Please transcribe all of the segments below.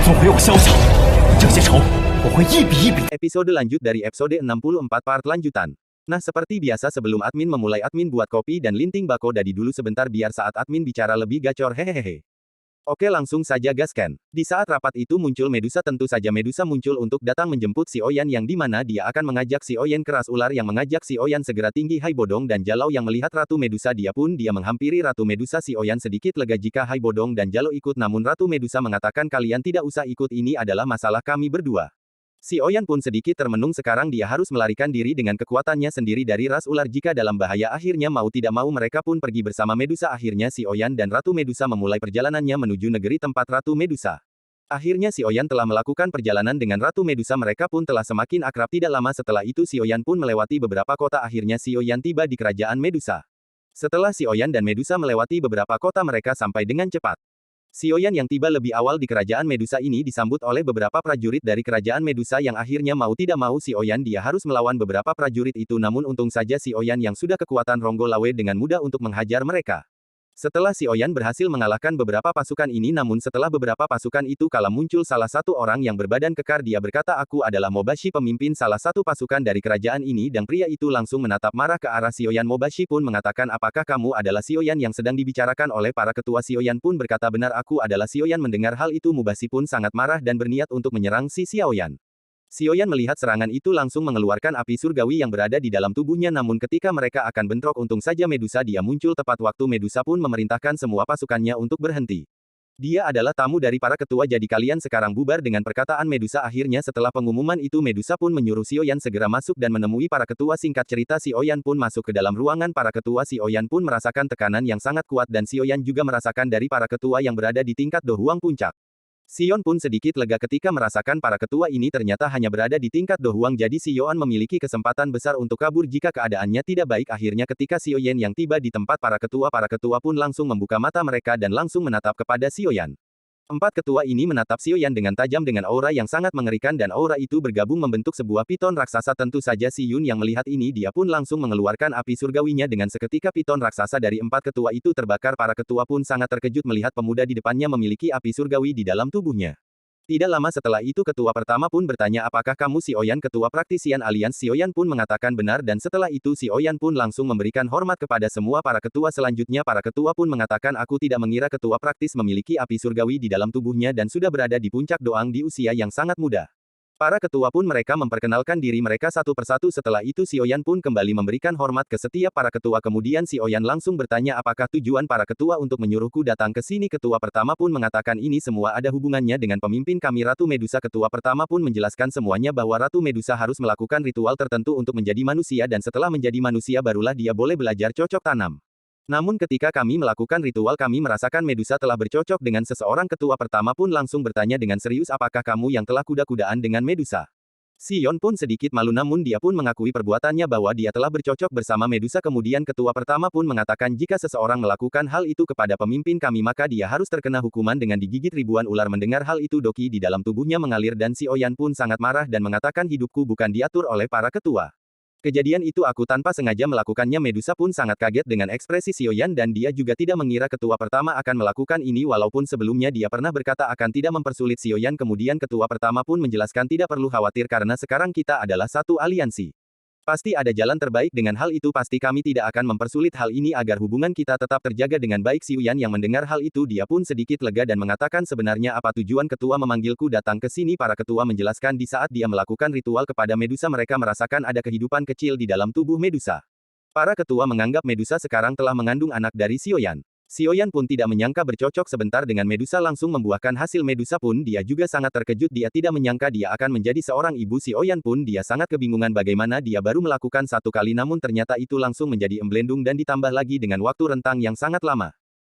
送回我萧家，这些仇我会一笔一笔。 Episode lanjut dari episode 64 part lanjutan. Nah, seperti biasa sebelum admin memulai, admin buat kopi dan linting bako dadi dulu sebentar biar saat admin bicara lebih gacor, hehehe. Oke, langsung saja gaskan. Di saat rapat itu muncul Medusa. Tentu saja Medusa muncul untuk datang menjemput si Oyan, yang dimana dia akan mengajak si Oyan ke ras ular, yang mengajak si Oyan segera tinggi. Hai Bodong dan Jalau yang melihat Ratu Medusa, dia menghampiri Ratu Medusa. Si Oyan sedikit lega jika Hai Bodong dan Jalau ikut, namun Ratu Medusa mengatakan kalian tidak usah ikut, ini adalah masalah kami berdua. Si Oyan pun sedikit termenung, sekarang dia harus melarikan diri dengan kekuatannya sendiri dari ras ular. Jika dalam bahaya, akhirnya mau tidak mau mereka pun pergi bersama Medusa. Akhirnya si Oyan dan Ratu Medusa memulai perjalanannya menuju negeri tempat Ratu Medusa. Akhirnya si Oyan telah melakukan perjalanan dengan Ratu Medusa, mereka pun telah semakin akrab. Tidak lama setelah itu si Oyan pun melewati beberapa kota. Akhirnya si Oyan tiba di kerajaan Medusa. Setelah si Oyan dan Medusa melewati beberapa kota, mereka sampai dengan cepat. Si Oyan yang tiba lebih awal di kerajaan Medusa ini disambut oleh beberapa prajurit dari kerajaan Medusa, yang akhirnya mau tidak mau si Oyan dia harus melawan beberapa prajurit itu, namun untung saja si Oyan yang sudah kekuatan Ronggo Lawe dengan mudah untuk menghajar mereka. Setelah si Oyan berhasil mengalahkan beberapa pasukan ini, namun setelah beberapa pasukan itu kalah, muncul salah satu orang yang berbadan kekar. Dia berkata, aku adalah Mobashi, pemimpin salah satu pasukan dari kerajaan ini. Dan pria itu langsung menatap marah ke arah si Oyan. Mobashi pun mengatakan, apakah kamu adalah si Oyan yang sedang dibicarakan oleh para ketua? Si Oyan pun berkata, benar, aku adalah si Oyan. Mendengar hal itu Mobashi pun sangat marah dan berniat untuk menyerang si Xiaoyan. Si Oyan melihat serangan itu langsung mengeluarkan api surgawi yang berada di dalam tubuhnya, namun ketika mereka akan bentrok untung saja Medusa dia muncul tepat waktu. Medusa pun memerintahkan semua pasukannya untuk berhenti. Dia adalah tamu dari para ketua, jadi kalian sekarang bubar. Dengan perkataan Medusa, akhirnya setelah pengumuman itu Medusa pun menyuruh si Oyan segera masuk dan menemui para ketua. Singkat cerita si Oyan pun masuk ke dalam ruangan para ketua. Si Oyan pun merasakan tekanan yang sangat kuat dan si Oyan juga merasakan dari para ketua yang berada di tingkat Do Huang Puncak. Sion pun sedikit lega ketika merasakan para ketua ini ternyata hanya berada di tingkat Do Huang, jadi si Yoan memiliki kesempatan besar untuk kabur jika keadaannya tidak baik. Akhirnya ketika si Oyen yang tiba di tempat para ketua pun langsung membuka mata mereka dan langsung menatap kepada si Oyan. Empat ketua ini menatap si Oyan dengan tajam dengan aura yang sangat mengerikan, dan aura itu bergabung membentuk sebuah piton raksasa. Tentu saja si Yun yang melihat ini dia pun langsung mengeluarkan api surgawinya. Dengan seketika piton raksasa dari empat ketua itu terbakar. Para ketua pun sangat terkejut melihat pemuda di depannya memiliki api surgawi di dalam tubuhnya. Tidak lama setelah itu ketua pertama pun bertanya, apakah kamu si Oyan, ketua praktisian alians? Si Oyan pun mengatakan benar, dan setelah itu si Oyan pun langsung memberikan hormat kepada semua para ketua. Selanjutnya para ketua pun mengatakan, aku tidak mengira ketua praktis memiliki api surgawi di dalam tubuhnya dan sudah berada di puncak doang di usia yang sangat muda. Para ketua pun mereka memperkenalkan diri mereka satu persatu. Setelah itu si Oyan pun kembali memberikan hormat ke setiap para ketua. Kemudian si Oyan langsung bertanya, apakah tujuan para ketua untuk menyuruhku datang ke sini? Ketua pertama pun mengatakan ini semua ada hubungannya dengan pemimpin kami Ratu Medusa. Ketua pertama pun menjelaskan semuanya bahwa Ratu Medusa harus melakukan ritual tertentu untuk menjadi manusia, dan setelah menjadi manusia barulah dia boleh belajar cocok tanam. Namun ketika kami melakukan ritual kami merasakan Medusa telah bercocok dengan seseorang. Ketua pertama pun langsung bertanya dengan serius, apakah kamu yang telah kuda-kudaan dengan Medusa? Sion pun sedikit malu namun dia pun mengakui perbuatannya bahwa dia telah bercocok bersama Medusa. Kemudian ketua pertama pun mengatakan jika seseorang melakukan hal itu kepada pemimpin kami maka dia harus terkena hukuman dengan digigit ribuan ular. Mendengar hal itu Doki di dalam tubuhnya mengalir dan si Oyan pun sangat marah dan mengatakan hidupku bukan diatur oleh para ketua. Kejadian itu aku tanpa sengaja melakukannya. Medusa pun sangat kaget dengan ekspresi Sioyan dan dia juga tidak mengira ketua pertama akan melakukan ini walaupun sebelumnya dia pernah berkata akan tidak mempersulit Sioyan. Kemudian ketua pertama pun menjelaskan tidak perlu khawatir karena sekarang kita adalah satu aliansi. Pasti ada jalan terbaik, dengan hal itu pasti kami tidak akan mempersulit hal ini agar hubungan kita tetap terjaga dengan baik. Sioyan yang mendengar hal itu dia pun sedikit lega dan mengatakan sebenarnya apa tujuan ketua memanggilku datang ke sini? Para ketua menjelaskan di saat dia melakukan ritual kepada Medusa mereka merasakan ada kehidupan kecil di dalam tubuh Medusa. Para ketua menganggap Medusa sekarang telah mengandung anak dari Sioyan. Sioyan pun tidak menyangka bercocok sebentar dengan Medusa langsung membuahkan hasil. Medusa pun dia juga sangat terkejut, dia tidak menyangka dia akan menjadi seorang ibu. Sioyan pun dia sangat kebingungan bagaimana dia baru melakukan satu kali namun ternyata itu langsung menjadi emblendung dan ditambah lagi dengan waktu rentang yang sangat lama.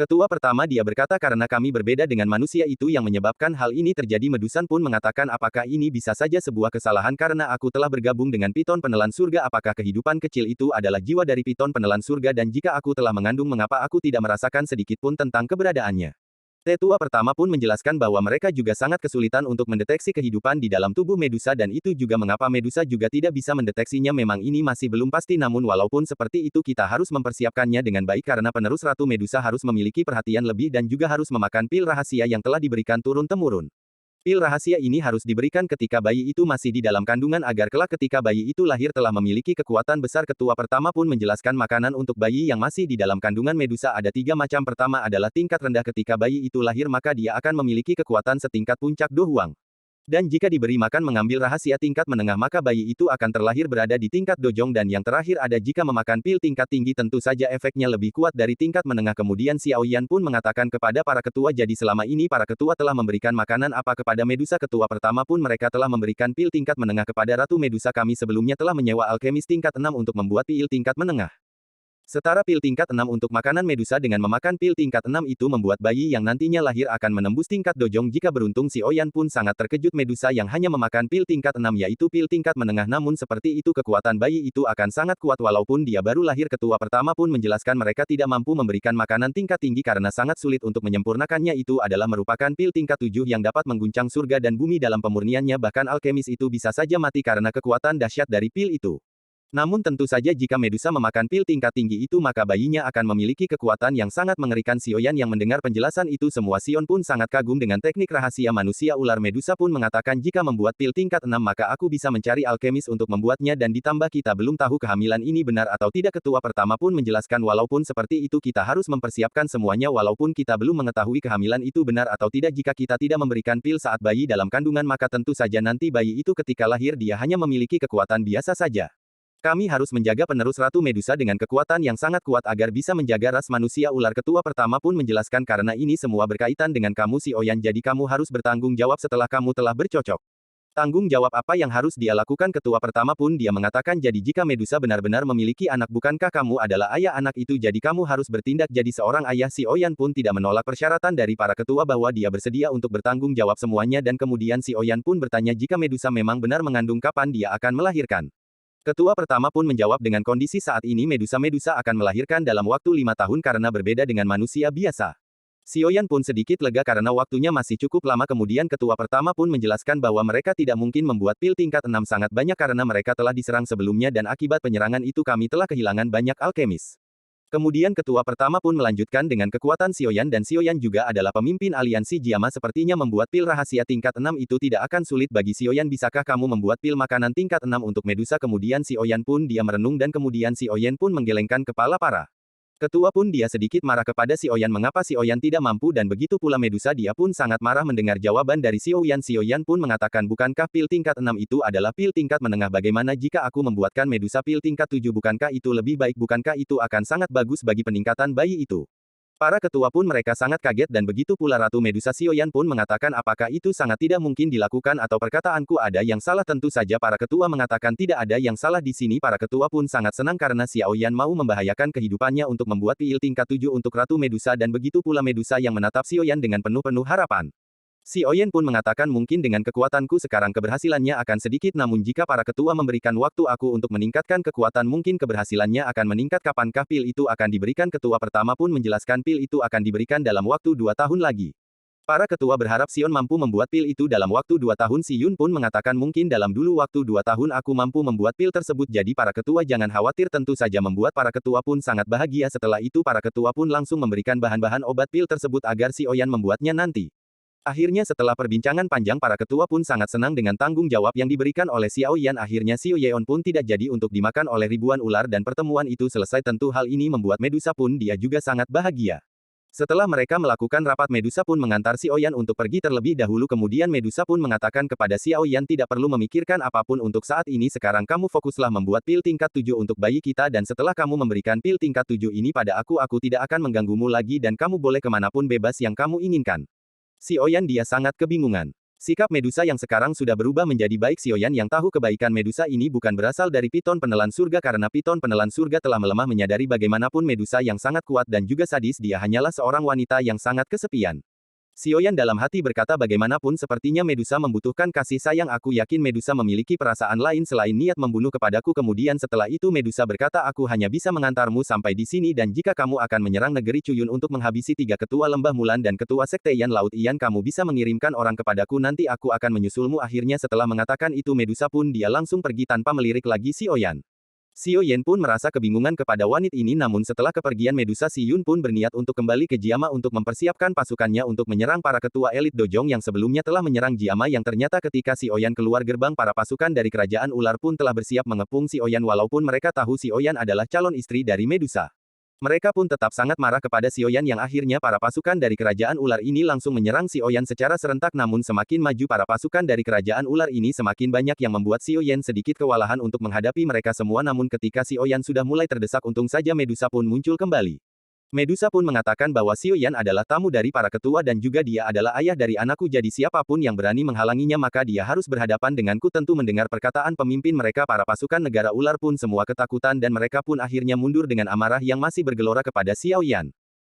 Ketua pertama dia berkata karena kami berbeda dengan manusia itu yang menyebabkan hal ini terjadi. Medusan pun mengatakan apakah ini bisa saja sebuah kesalahan karena aku telah bergabung dengan piton penelan surga? Apakah kehidupan kecil itu adalah jiwa dari piton penelan surga dan jika aku telah mengandung mengapa aku tidak merasakan sedikit pun tentang keberadaannya? Tetua pertama pun menjelaskan bahwa mereka juga sangat kesulitan untuk mendeteksi kehidupan di dalam tubuh Medusa dan itu juga mengapa Medusa juga tidak bisa mendeteksinya. Memang ini masih belum pasti namun walaupun seperti itu kita harus mempersiapkannya dengan baik karena penerus Ratu Medusa harus memiliki perhatian lebih dan juga harus memakan pil rahasia yang telah diberikan turun-temurun. Pil rahasia ini harus diberikan ketika bayi itu masih di dalam kandungan agar kelak ketika bayi itu lahir telah memiliki kekuatan besar. Ketua pertama pun menjelaskan makanan untuk bayi yang masih di dalam kandungan Medusa ada 3 macam. Pertama adalah tingkat rendah. Ketika bayi itu lahir maka dia akan memiliki kekuatan setingkat puncak Do Huang. Dan jika diberi makan mengambil rahasia tingkat menengah maka bayi itu akan terlahir berada di tingkat Dojong. Dan yang terakhir ada jika memakan pil tingkat tinggi tentu saja efeknya lebih kuat dari tingkat menengah. Kemudian Xiao Yan pun mengatakan kepada para ketua, jadi selama ini para ketua telah memberikan makanan apa kepada Medusa? Ketua pertama pun mereka telah memberikan pil tingkat menengah kepada Ratu Medusa. Kami sebelumnya telah menyewa alkemis tingkat 6 untuk membuat pil tingkat menengah. Setara pil tingkat 6 untuk makanan Medusa. Dengan memakan pil tingkat 6 itu membuat bayi yang nantinya lahir akan menembus tingkat Dojong. Jika beruntung Xiao Yan pun sangat terkejut Medusa yang hanya memakan pil tingkat 6 yaitu pil tingkat menengah, namun seperti itu kekuatan bayi itu akan sangat kuat walaupun dia baru lahir. Ketua pertama pun menjelaskan mereka tidak mampu memberikan makanan tingkat tinggi karena sangat sulit untuk menyempurnakannya. Itu adalah merupakan pil tingkat 7 yang dapat mengguncang surga dan bumi dalam pemurniannya, bahkan alkemis itu bisa saja mati karena kekuatan dahsyat dari pil itu. Namun tentu saja jika Medusa memakan pil tingkat tinggi itu maka bayinya akan memiliki kekuatan yang sangat mengerikan. Xiao Yan yang mendengar penjelasan itu semua Sion pun sangat kagum dengan teknik rahasia manusia ular. Medusa pun mengatakan jika membuat pil tingkat 6 maka aku bisa mencari alkemis untuk membuatnya dan ditambah kita belum tahu kehamilan ini benar atau tidak. Ketua pertama pun menjelaskan walaupun seperti itu kita harus mempersiapkan semuanya walaupun kita belum mengetahui kehamilan itu benar atau tidak. Jika kita tidak memberikan pil saat bayi dalam kandungan maka tentu saja nanti bayi itu ketika lahir dia hanya memiliki kekuatan biasa saja. Kami harus menjaga penerus Ratu Medusa dengan kekuatan yang sangat kuat agar bisa menjaga ras manusia ular. Ketua pertama pun menjelaskan karena ini semua berkaitan dengan kamu Xiao Yan, jadi kamu harus bertanggung jawab setelah kamu telah bercocok. Tanggung jawab apa yang harus dia lakukan? Ketua pertama pun dia mengatakan jadi jika Medusa benar-benar memiliki anak bukankah kamu adalah ayah anak itu, jadi kamu harus bertindak jadi seorang ayah. Xiao Yan pun tidak menolak persyaratan dari para ketua bahwa dia bersedia untuk bertanggung jawab semuanya dan kemudian Xiao Yan pun bertanya jika Medusa memang benar mengandung kapan dia akan melahirkan. Ketua pertama pun menjawab dengan kondisi saat ini Medusa akan melahirkan dalam waktu 5 tahun karena berbeda dengan manusia biasa. Xiao Yan pun sedikit lega karena waktunya masih cukup lama. Kemudian ketua pertama pun menjelaskan bahwa mereka tidak mungkin membuat pil tingkat 6 sangat banyak karena mereka telah diserang sebelumnya dan akibat penyerangan itu kami telah kehilangan banyak alkemis. Kemudian ketua pertama pun melanjutkan dengan kekuatan Xiao Yan dan Xiao Yan juga adalah pemimpin aliansi Jiama, sepertinya membuat pil rahasia tingkat 6 itu tidak akan sulit bagi Xiao Yan. Bisakah kamu membuat pil makanan tingkat 6 untuk Medusa? Kemudian Xiao Yan pun dia merenung dan kemudian Xiao Yan pun menggelengkan kepala parah. Ketua pun dia sedikit marah kepada Xiao Yan mengapa Xiao Yan tidak mampu dan begitu pula Medusa dia pun sangat marah mendengar jawaban dari Xiao Yan. Xiao Yan pun mengatakan bukankah pil tingkat 6 itu adalah pil tingkat menengah, bagaimana jika aku membuatkan Medusa pil tingkat 7, bukankah itu lebih baik, bukankah itu akan sangat bagus bagi peningkatan bayi itu? Para ketua pun mereka sangat kaget dan begitu pula Ratu Medusa. Xiao Yan pun mengatakan apakah itu sangat tidak mungkin dilakukan atau perkataanku ada yang salah? Tentu saja para ketua mengatakan tidak ada yang salah di sini. Para ketua pun sangat senang karena Xiao Yan mau membahayakan kehidupannya untuk membuat pil tingkat 7 untuk Ratu Medusa dan begitu pula Medusa yang menatap Xiao Yan dengan penuh harapan. Xiao Yan pun mengatakan mungkin dengan kekuatanku sekarang keberhasilannya akan sedikit, namun jika para ketua memberikan waktu aku untuk meningkatkan kekuatan mungkin keberhasilannya akan meningkat. Kapankah pil itu akan diberikan? Ketua pertama pun menjelaskan pil itu akan diberikan dalam waktu 2 tahun lagi. Para ketua berharap Sion mampu membuat pil itu dalam waktu 2 tahun. Si Yun pun mengatakan mungkin dalam dulu waktu 2 tahun aku mampu membuat pil tersebut, jadi para ketua jangan khawatir. Tentu saja membuat para ketua pun sangat bahagia. Setelah itu para ketua pun langsung memberikan bahan-bahan obat pil tersebut agar Xiao Yan membuatnya nanti. Akhirnya setelah perbincangan panjang para ketua pun sangat senang dengan tanggung jawab yang diberikan oleh Xiao Yan. Akhirnya Xiao Yeon pun tidak jadi untuk dimakan oleh ribuan ular dan pertemuan itu selesai. Tentu hal ini membuat Medusa pun dia juga sangat bahagia. Setelah mereka melakukan rapat Medusa pun mengantar Xiao Yan untuk pergi terlebih dahulu. Kemudian Medusa pun mengatakan kepada Xiao Yan tidak perlu memikirkan apapun untuk saat ini, sekarang kamu fokuslah membuat pil tingkat 7 untuk bayi kita dan setelah kamu memberikan pil tingkat 7 ini pada aku tidak akan mengganggumu lagi dan kamu boleh kemanapun bebas yang kamu inginkan. Xiao Yan dia sangat kebingungan. Sikap Medusa yang sekarang sudah berubah menjadi baik. Xiao Yan yang tahu kebaikan Medusa ini bukan berasal dari piton penelan surga karena piton penelan surga telah melemah, menyadari bagaimanapun Medusa yang sangat kuat dan juga sadis, dia hanyalah seorang wanita yang sangat kesepian. Xiao Yan dalam hati berkata bagaimanapun sepertinya Medusa membutuhkan kasih sayang, aku yakin Medusa memiliki perasaan lain selain niat membunuh kepadaku. Kemudian setelah itu Medusa berkata aku hanya bisa mengantarmu sampai di sini dan jika kamu akan menyerang negeri Cuyun untuk menghabisi 3 ketua lembah Mulan dan ketua sekte Yan Laut Ian, kamu bisa mengirimkan orang kepadaku, nanti aku akan menyusulmu. Akhirnya setelah mengatakan itu Medusa pun dia langsung pergi tanpa melirik lagi Xiao Yan. Xiao Yan pun merasa kebingungan kepada wanita ini, namun setelah kepergian Medusa, Si Yun pun berniat untuk kembali ke Jiama untuk mempersiapkan pasukannya untuk menyerang para ketua elit Dojong yang sebelumnya telah menyerang Jiama, yang ternyata ketika Xiao Yan keluar gerbang, para pasukan dari kerajaan ular pun telah bersiap mengepung Xiao Yan. Walaupun mereka tahu Xiao Yan adalah calon istri dari Medusa, mereka pun tetap sangat marah kepada Xiao Yan, yang akhirnya para pasukan dari kerajaan ular ini langsung menyerang Xiao Yan secara serentak. Namun semakin maju para pasukan dari kerajaan ular ini, semakin banyak yang membuat Xiao Yan sedikit kewalahan untuk menghadapi mereka semua. Namun ketika Xiao Yan sudah mulai terdesak, untung saja Medusa pun muncul kembali. Medusa pun mengatakan bahwa Xiao Yan adalah tamu dari para ketua dan juga dia adalah ayah dari anakku, jadi siapapun yang berani menghalanginya maka dia harus berhadapan denganku. Tentu mendengar perkataan pemimpin mereka, para pasukan negara ular pun semua ketakutan dan mereka pun akhirnya mundur dengan amarah yang masih bergelora kepada Xiao Yan.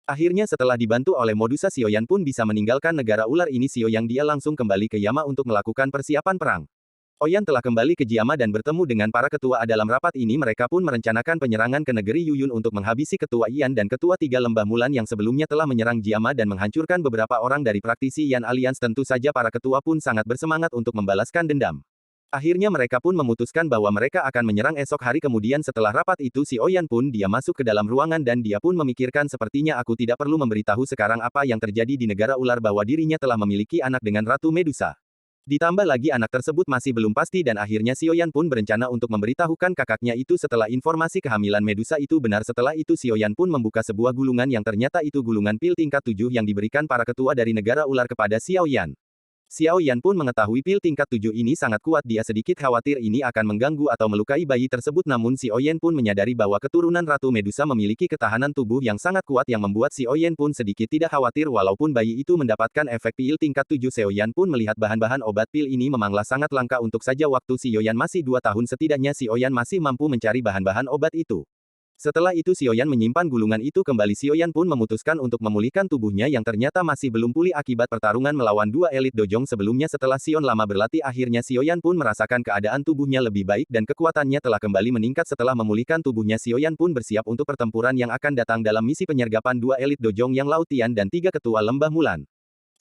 Akhirnya setelah dibantu oleh Medusa, Xiao Yan pun bisa meninggalkan negara ular ini. Xiao Yang dia langsung kembali ke Yama untuk melakukan persiapan perang. Oyan telah kembali ke Jiama dan bertemu dengan para ketua. Dalam rapat ini mereka pun merencanakan penyerangan ke negeri Yuyun untuk menghabisi ketua Ian dan ketua Tiga Lembah Mulan yang sebelumnya telah menyerang Jiama dan menghancurkan beberapa orang dari praktisi Yan Alliance. Tentu saja para ketua pun sangat bersemangat untuk membalaskan dendam. Akhirnya mereka pun memutuskan bahwa mereka akan menyerang esok hari. Kemudian setelah rapat itu, si Oyan pun dia masuk ke dalam ruangan dan dia pun memikirkan, sepertinya aku tidak perlu memberitahu sekarang apa yang terjadi di negara ular bahwa dirinya telah memiliki anak dengan Ratu Medusa. Ditambah lagi anak tersebut masih belum pasti dan akhirnya Xiao Yan pun berencana untuk memberitahukan kakaknya itu setelah informasi kehamilan Medusa itu benar. Setelah itu Xiao Yan pun membuka sebuah gulungan yang ternyata itu gulungan pil tingkat 7 yang diberikan para ketua dari negara ular kepada Xiao Yan. Xiao Yan pun mengetahui pil tingkat 7 ini sangat kuat, dia sedikit khawatir ini akan mengganggu atau melukai bayi tersebut. Namun Xiao Yan pun menyadari bahwa keturunan Ratu Medusa memiliki ketahanan tubuh yang sangat kuat yang membuat Xiao Yan pun sedikit tidak khawatir walaupun bayi itu mendapatkan efek pil tingkat 7. Xiao Yan pun melihat bahan-bahan obat pil ini memanglah sangat langka. Untuk saja waktu Xiao Yan masih 2 tahun setidaknya Xiao Yan masih mampu mencari bahan-bahan obat itu. Setelah itu Xiao Yan menyimpan gulungan itu kembali. Xiao Yan pun memutuskan untuk memulihkan tubuhnya yang ternyata masih belum pulih akibat pertarungan melawan dua elit Dojong sebelumnya. Setelah Xion lama berlatih, akhirnya Xiao Yan pun merasakan keadaan tubuhnya lebih baik dan kekuatannya telah kembali meningkat. Setelah memulihkan tubuhnya, Xiao Yan pun bersiap untuk pertempuran yang akan datang dalam misi penyergapan dua elit Dojong yang Lautian dan 3 ketua Lembah Mulan.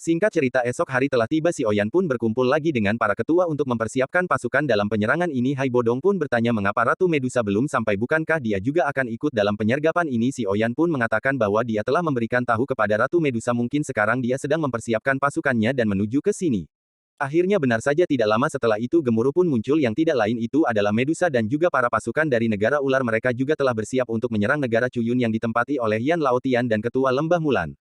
Singkat cerita, esok hari telah tiba. Xiao Yan pun berkumpul lagi dengan para ketua untuk mempersiapkan pasukan dalam penyerangan ini. Hai Bodong pun bertanya mengapa Ratu Medusa belum sampai, bukankah dia juga akan ikut dalam penyergapan ini? Xiao Yan pun mengatakan bahwa dia telah memberikan tahu kepada Ratu Medusa mungkin sekarang dia sedang mempersiapkan pasukannya dan menuju ke sini. Akhirnya benar saja tidak lama setelah itu gemuruh pun muncul yang tidak lain itu adalah Medusa dan juga para pasukan dari negara ular. Mereka juga telah bersiap untuk menyerang negara Cuyun yang ditempati oleh Yan Laotian dan ketua Lembah Mulan.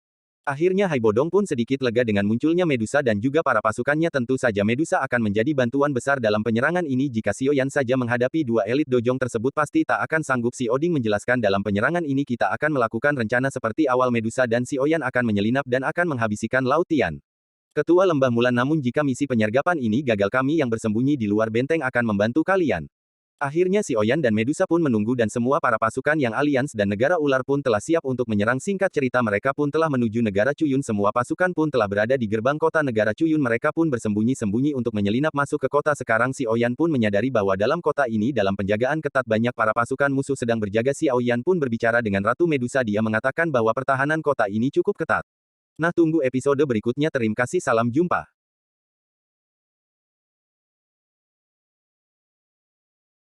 Akhirnya Hai Bodong pun sedikit lega dengan munculnya Medusa dan juga para pasukannya. Tentu saja Medusa akan menjadi bantuan besar dalam penyerangan ini. Jika Xiao Yan saja menghadapi dua elit Dojong tersebut pasti tak akan sanggup. Si Oding menjelaskan dalam penyerangan ini kita akan melakukan rencana seperti awal Medusa dan Xiao Yan akan menyelinap dan akan menghabiskan Lautian, ketua Lembah Mulan. Namun jika misi penyergapan ini gagal, kami yang bersembunyi di luar benteng akan membantu kalian. Akhirnya Xiao Yan dan Medusa pun menunggu dan semua para pasukan yang Alliance dan negara ular pun telah siap untuk menyerang. Singkat cerita mereka pun telah menuju negara Cuyun. Semua pasukan pun telah berada di gerbang kota negara Cuyun. Mereka pun bersembunyi-sembunyi untuk menyelinap masuk ke kota. Sekarang Xiao Yan pun menyadari bahwa dalam kota ini dalam penjagaan ketat banyak para pasukan musuh sedang berjaga. Xiao Yan pun berbicara dengan Ratu Medusa. Dia mengatakan bahwa pertahanan kota ini cukup ketat. Nah, tunggu episode berikutnya. Terima kasih, salam jumpa.